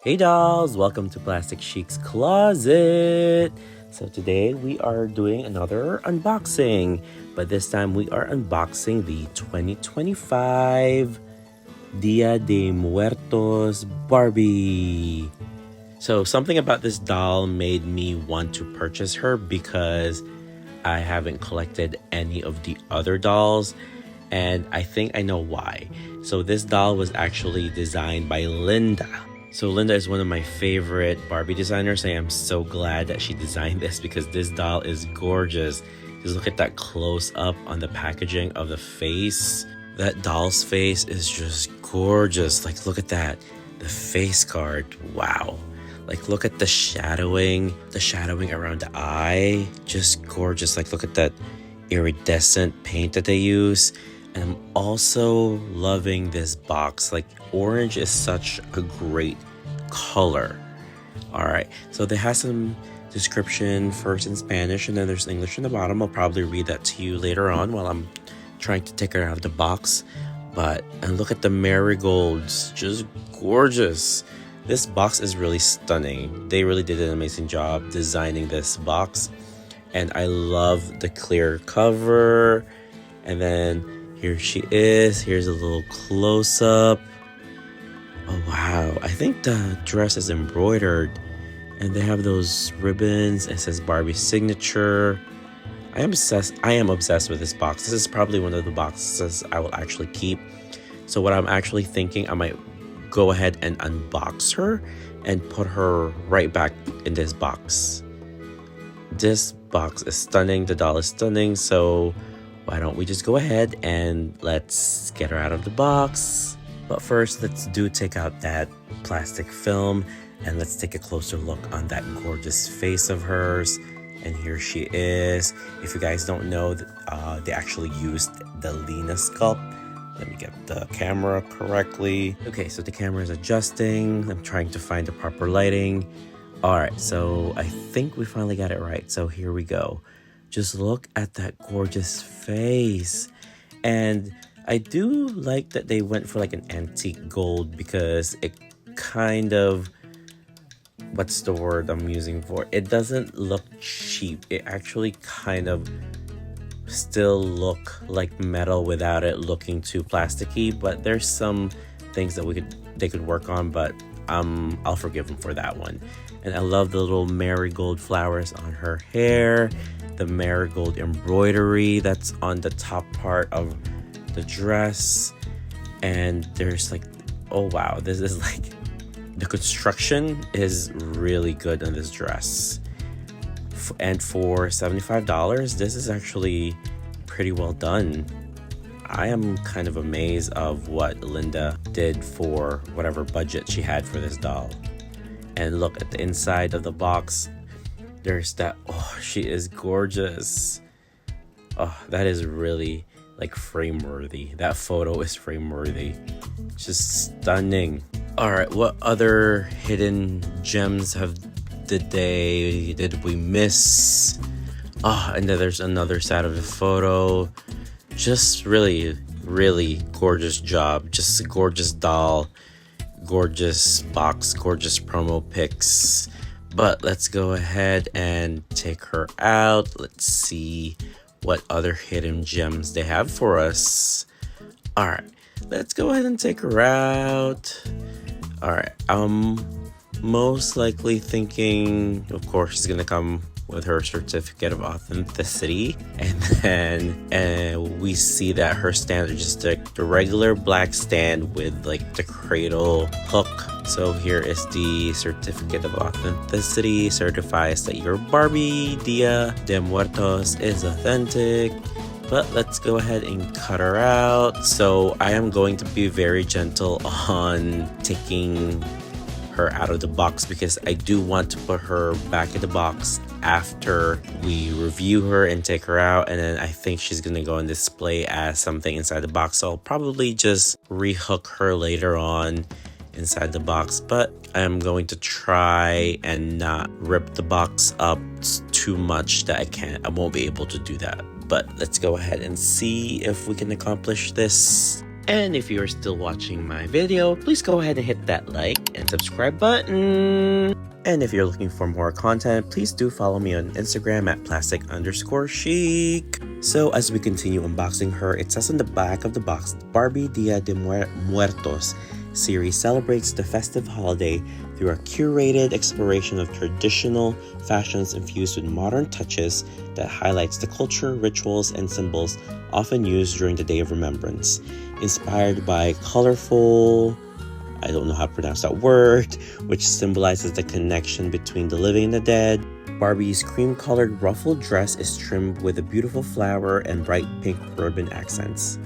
Hey dolls, welcome to Plastic Chic's Closet. So today we are doing another unboxing, but this time we are unboxing the 2025 Dia de Muertos Barbie. So something about this doll made me want to purchase her because I haven't collected any of the other dolls, and I think I know why. So this doll was actually designed by Linda. So Linda is one of my favorite Barbie designers. I am so glad that she designed this because this doll is gorgeous. Just look at that close up on the packaging of the face. That doll's face is just gorgeous. Like, look at that. The face card. Wow. Like, look at the shadowing around the eye. Just gorgeous. Like, look at that iridescent paint that they use. And I'm also loving this box. Like, orange is such a great color. All right, so they have some description first in Spanish, and then there's English in the bottom. I'll probably read that to you later on while I'm trying to take her out of the box. And look at the marigolds, just gorgeous. This box is really stunning. They really did an amazing job designing this box, and I love the clear cover. And then here she is. Here's a little close-up. Oh, wow. I think the dress is embroidered. And they have those ribbons. It says Barbie signature. I am obsessed with this box. This is probably one of the boxes I will actually keep. So what I'm actually thinking, I might go ahead and unbox her and put her right back in this box. This box is stunning. The doll is stunning. So why don't we just go ahead and let's get her out of the box. But first, let's take out that plastic film and let's take a closer look on that gorgeous face of hers. And here she is. If you guys don't know, they actually used the Lena sculpt. Let me get the camera correctly. Okay, so the camera is adjusting. I'm trying to find the proper lighting. All right, so I think we finally got it right. So here we go. Just look at that gorgeous face. And I do like that they went for like an antique gold because it kind of, what's the word I'm using for? It doesn't look cheap. It actually kind of still look like metal without it looking too plasticky. But there's some things that they could work on, but I'll forgive them for that one. And I love the little marigold flowers on her hair. The marigold embroidery that's on the top part of the dress. And there's like, oh wow, this is like, the construction is really good on this dress. And for $75, this is actually pretty well done. I am kind of amazed of what Linda did for whatever budget she had for this doll. And look at the inside of the box. There's that, oh, she is gorgeous. Oh, that is really like frame worthy. That photo is frame worthy. Just stunning. All right, what other hidden gems did we miss? Oh, and then there's another side of the photo. Just really, really gorgeous job. Just a gorgeous doll, gorgeous box, gorgeous promo pics. But let's go ahead and take her out. Let's see what other hidden gems they have for us. All right, let's go ahead and take her out. All right, most likely thinking, of course, she's gonna come with her certificate of authenticity, and then we see that her stand is just the regular black stand with like the cradle hook. So here is the certificate of authenticity, certifies that your Barbie Dia de Muertos is authentic. But let's go ahead and cut her out. So I am going to be very gentle on taking her out of the box because I do want to put her back in the box after we review her and take her out. And then I think she's gonna go on display as something inside the box. So I'll probably just rehook her later on inside the box, but I'm going to try and not rip the box up too much that I won't be able to do that. But let's go ahead and see if we can accomplish this. And if you are still watching my video, please go ahead and hit that like and subscribe button. And if you're looking for more content, please do follow me on Instagram at plastic_chic. So as we continue unboxing her, it says on the back of the box, Barbie Día De Muertos series celebrates the festive holiday through a curated exploration of traditional fashions infused with modern touches that highlights the culture, rituals, and symbols often used during the Day of Remembrance. Inspired by colorful, I don't know how to pronounce that word, which symbolizes the connection between the living and the dead. Barbie's cream-colored ruffled dress is trimmed with a beautiful flower and bright pink ribbon accents.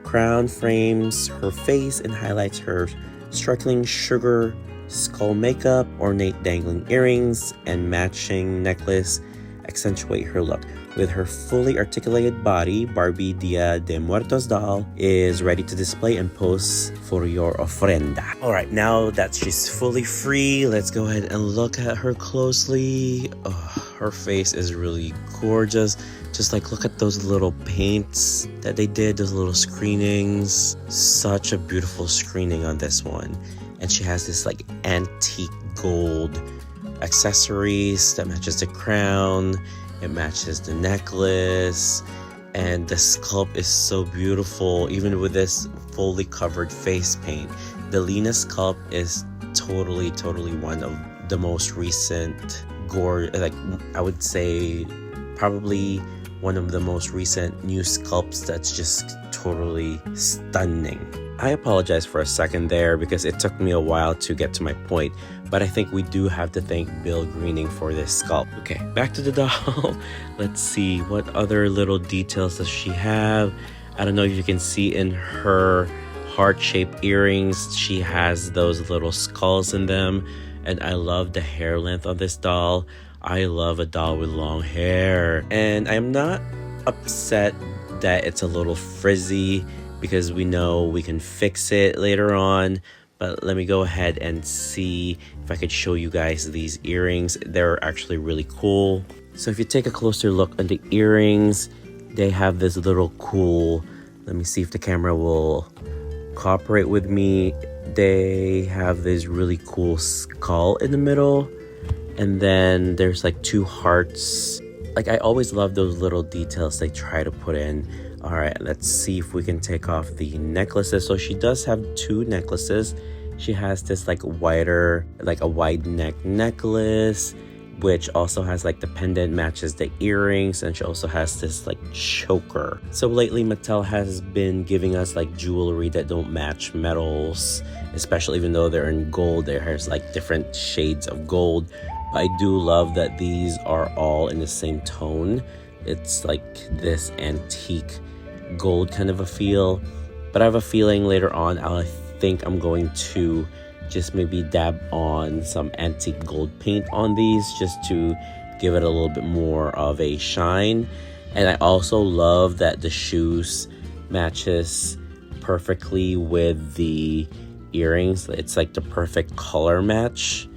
Crown frames her face and highlights her striking sugar skull makeup. Ornate dangling earrings and matching necklace accentuate her look. With her fully articulated body, Barbie Día De Muertos doll is ready to display and pose for your ofrenda. Alright, now that she's fully free, let's go ahead and look at her closely. Oh, her face is really gorgeous. Just like look at those little paints that they did, those little screenings. Such a beautiful screening on this one. And she has this like antique gold accessories that matches the crown. It matches the necklace, and the sculpt is so beautiful, even with this fully covered face paint. The Lena sculpt is totally one of the most recent I would say probably one of the most recent new sculpts that's just totally stunning. I apologize for a second there because it took me a while to get to my point, but I think we do have to thank Bill Greening for this sculpt. Okay, back to the doll. Let's see, what other little details does she have? I don't know if you can see in her heart-shaped earrings, she has those little skulls in them, and I love the hair length on this doll. I love a doll with long hair, and I'm not upset that it's a little frizzy because we know we can fix it later on. But let me go ahead and see if I could show you guys these earrings. They're actually really cool. So if you take a closer look at the earrings, they have this little cool, let me see if the camera will cooperate with me. They have this really cool skull in the middle, and then there's like two hearts. Like I always love those little details they try to put in. All right, let's see if we can take off the necklaces. So she does have two necklaces. She has this like wider, like a wide neck necklace, which also has like the pendant matches the earrings, and she also has this like choker. So lately Mattel has been giving us like jewelry that don't match metals, especially even though they're in gold. There's like different shades of gold. But I do love that these are all in the same tone. It's like this antique gold kind of a feel, but I have a feeling later on I think I'm going to just maybe dab on some antique gold paint on these just to give it a little bit more of a shine. And I also love that the shoes matches perfectly with the earrings. It's like the perfect color match,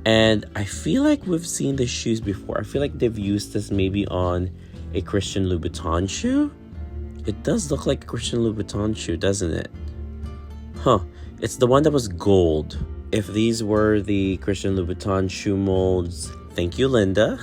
and I feel like we've seen the shoes before. I feel like they've used this maybe on a Christian Louboutin shoe. It does look like a Christian Louboutin shoe, doesn't it? Huh. It's the one that was gold. If these were the Christian Louboutin shoe molds, thank you, Linda.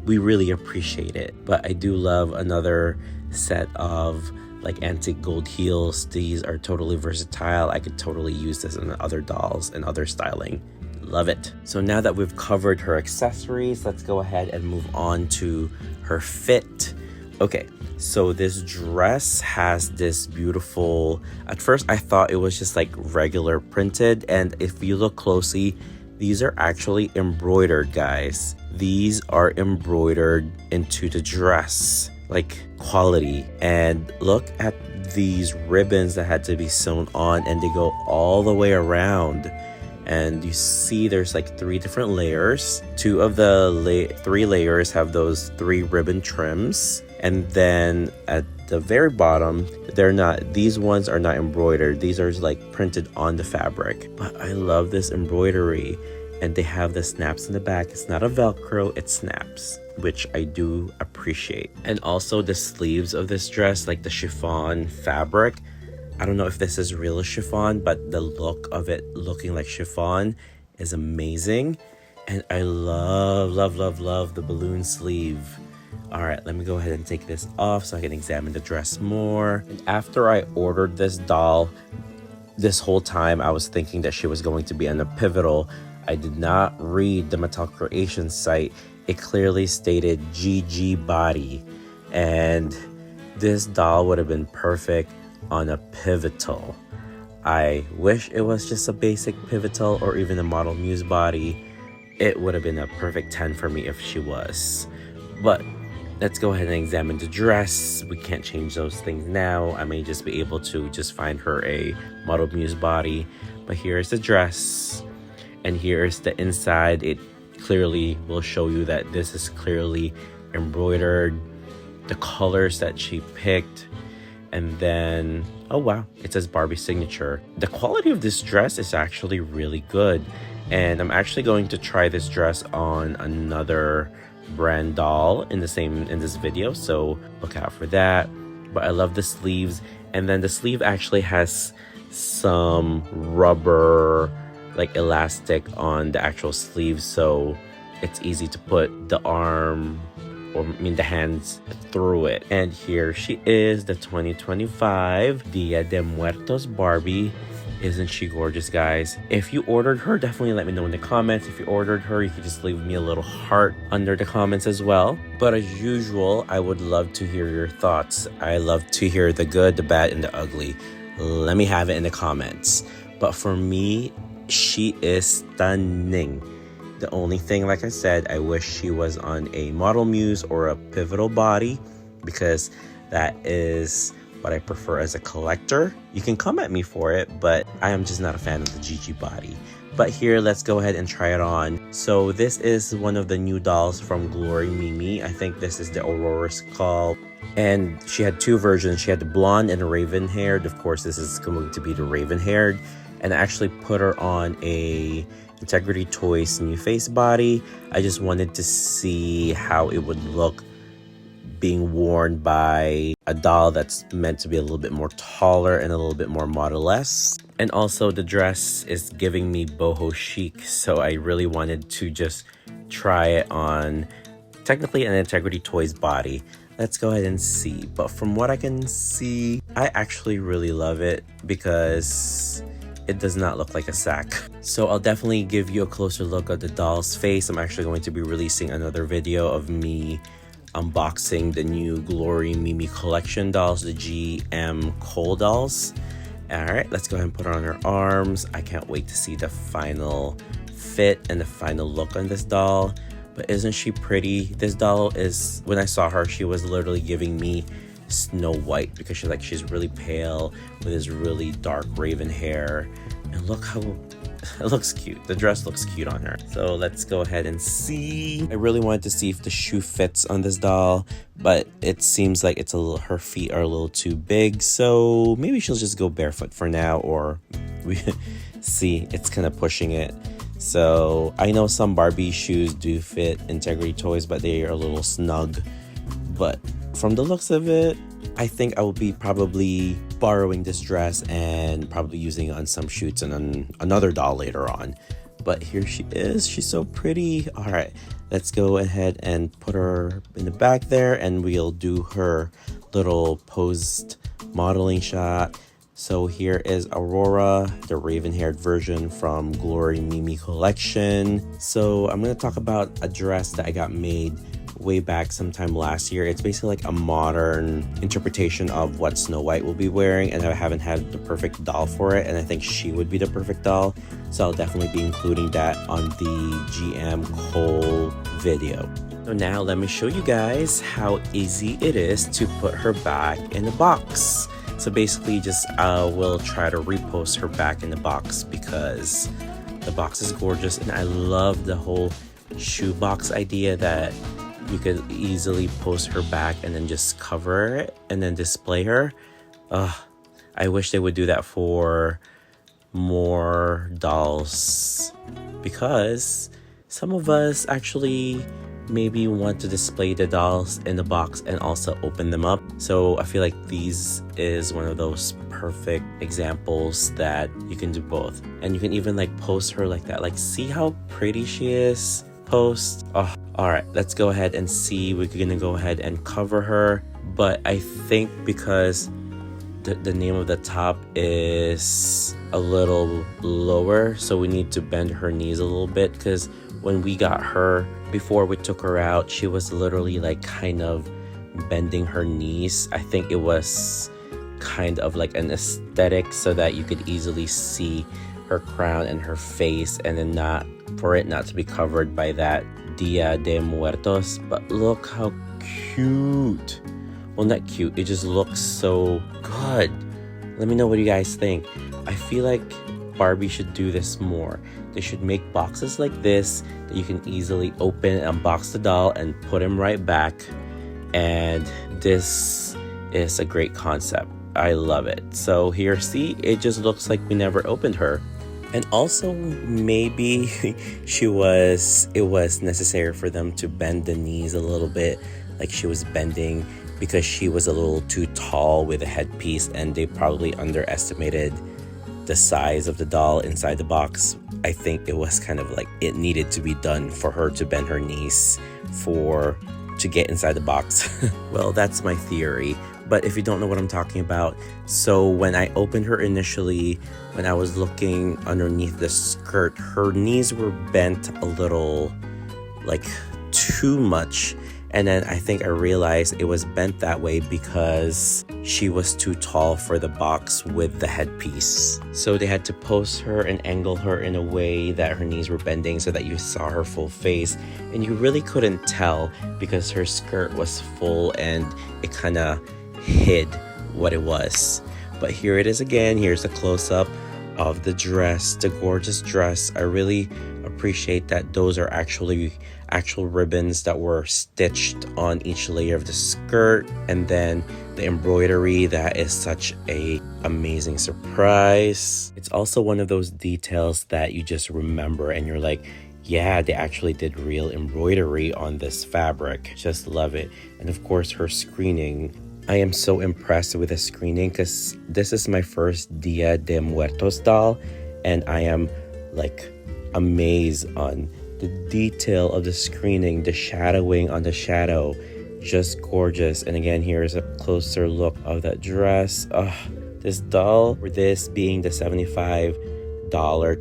We really appreciate it. But I do love another set of like antique gold heels. These are totally versatile. I could totally use this in other dolls and other styling. Love it. So now that we've covered her accessories, let's go ahead and move on to her fit. Okay, so this dress has this beautiful, at first I thought it was just like regular printed, and if you look closely, these are actually embroidered, guys. These are embroidered into the dress, like quality. And look at these ribbons that had to be sewn on, and they go all the way around. And you see there's like 3 different layers. 2 of the 3 layers have those 3 ribbon trims. And then at the very bottom, these ones are not embroidered. These are like printed on the fabric. But I love this embroidery. And they have the snaps in the back. It's not a Velcro, it snaps, which I do appreciate. And also the sleeves of this dress, like the chiffon fabric, I don't know if this is real chiffon, but the look of it looking like chiffon is amazing. And I love the balloon sleeve. All right, let me go ahead and take this off so I can examine the dress more. And after I ordered this doll, this whole time I was thinking that she was going to be on a pivotal. I did not read the Mattel Creations site. It clearly stated GG body. And this doll would have been perfect on a pivotal. I wish it was just a basic pivotal or even a model muse body. It would have been a perfect 10 for me if she was. But let's go ahead and examine the dress. We can't change those things now. I may just be able to just find her a model muse body. But here's the dress. And here's the inside. It clearly will show you that this is clearly embroidered. The colors that she picked. And then, oh wow, it says Barbie signature. The quality of this dress is actually really good. And I'm actually going to try this dress on another brand doll in this video, so look out for that. But I love the sleeves, and then the sleeve actually has some rubber like elastic on the actual sleeve, so it's easy to put the arm, or I mean the hands, through it. And here she is, the 2025 Dia de Muertos Barbie. Isn't she gorgeous, guys? If you ordered her, definitely let me know in the comments. If you ordered her, you can just leave me a little heart under the comments as well. But as usual, I would love to hear your thoughts. I love to hear the good, the bad, and the ugly. Let me have it in the comments. But for me, she is stunning. The only thing, like I said, I wish she was on a model muse or a pivotal body, because that is what I prefer as a collector. You can come at me for it, but I am just not a fan of the GG body. But here, let's go ahead and try it on. So this is one of the new dolls from Glory Mimi. I think this is the Aurora Skull. And she had two versions. She had the blonde and the raven haired. Of course, this is going to be the raven haired. And I actually put her on a Integrity Toys new face body. I just wanted to see how it would look being worn by a doll that's meant to be a little bit more taller and a little bit more model-esque. And also the dress is giving me boho chic, so I really wanted to just try it on technically an Integrity Toys body. Let's go ahead and see. But from what I can see, I actually really love it because it does not look like a sack. So I'll definitely give you a closer look at the doll's face. I'm actually going to be releasing another video of me unboxing the new Glory Mimi collection dolls, the GM Cole dolls. All right, let's go ahead and put her on her arms. I can't wait to see the final fit and the final look on this doll. But isn't she pretty? This doll is, when I saw her, she was literally giving me Snow White, because she's really pale with this really dark raven hair. And look how it looks cute. The dress looks cute on her. So let's go ahead and see. I really wanted to see if the shoe fits on this doll, but it seems like her feet are a little too big. So maybe she'll just go barefoot for now, or we see, it's kind of pushing it. So I know some Barbie shoes do fit Integrity Toys, but they are a little snug. But from the looks of it, I think I will be probably borrowing this dress and probably using it on some shoots and on another doll later on. But here she is. She's so pretty. All right, let's go ahead and put her in the back there, and we'll do her little post modeling shot. So here is Aurora, the raven-haired version from Glory Mimi collection. So I'm going to talk about a dress that I got made way back sometime last year. It's basically like a modern interpretation of what Snow White will be wearing, and I haven't had the perfect doll for it, and I think she would be the perfect doll. So I'll definitely be including that on the GM Cole video. So now let me show you guys how easy it is to put her back in the box. So basically just we'll try to repost her back in the box because the box is gorgeous, and I love the whole shoebox idea that you could easily post her back and then just cover it and then display her. I wish they would do that for more dolls, because some of us actually maybe want to display the dolls in the box and also open them up. So I feel like these is one of those perfect examples that you can do both. And you can even like post her like that. Like, see how pretty she is post. Oh, all right, let's go ahead and see. We're gonna go ahead and cover her, but I think because the name of the top is a little lower, so we need to bend her knees a little bit, because when we got her, before we took her out, she was literally like kind of bending her knees. I think it was kind of like an aesthetic so that you could easily see her crown and her face, and then not for it not to be covered by that Dia de Muertos. But look how cute. Well, not cute, it just looks so good. Let me know what you guys think. I feel like Barbie should do this more. They should make boxes like this that you can easily open and unbox the doll and put him right back. And this is a great concept. I love it. So here, see, it just looks like we never opened her. And also, maybe it was necessary for them to bend the knees a little bit, like she was bending, because she was a little too tall with a headpiece, and they probably underestimated the size of the doll inside the box. I think it was kind of like it needed to be done for her to bend her knees to get inside the box. Well, that's my theory. But if you don't know what I'm talking about, so when I opened her initially, when I was looking underneath the skirt, her knees were bent a little, like too much. And then I think I realized it was bent that way because she was too tall for the box with the headpiece. So they had to pose her and angle her in a way that her knees were bending so that you saw her full face. And you really couldn't tell because her skirt was full and it kind of hid what it was. But here it is again. Here's a close-up of the dress, the gorgeous dress. I really appreciate that those are actual ribbons that were stitched on each layer of the skirt, and then the embroidery, that is such a amazing surprise. It's also one of those details that you just remember and you're like, yeah, they actually did real embroidery on this fabric. Just love it. And of course, her screening. I am so impressed with the screening because this is my first Dia de Muertos doll, and I am like amazed on the detail of the screening, the shadowing on the shadow, just gorgeous. And again, here's a closer look of that dress. This doll, for this being the $75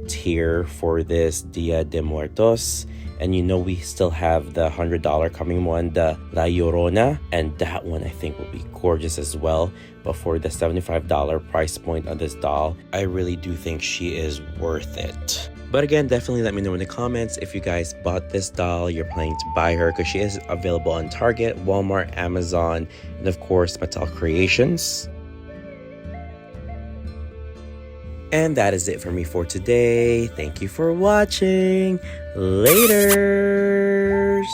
tier for this Dia de Muertos, and you know we still have the $100 coming one, the La Llorona, and that one I think will be gorgeous as well. But for the $75 price point on this doll, I really do think she is worth it. But again, definitely let me know in the comments if you guys bought this doll, you're planning to buy her, because she is available on Target, Walmart, Amazon, and of course Mattel Creations. And that is it for me for today. Thank you for watching. Laters!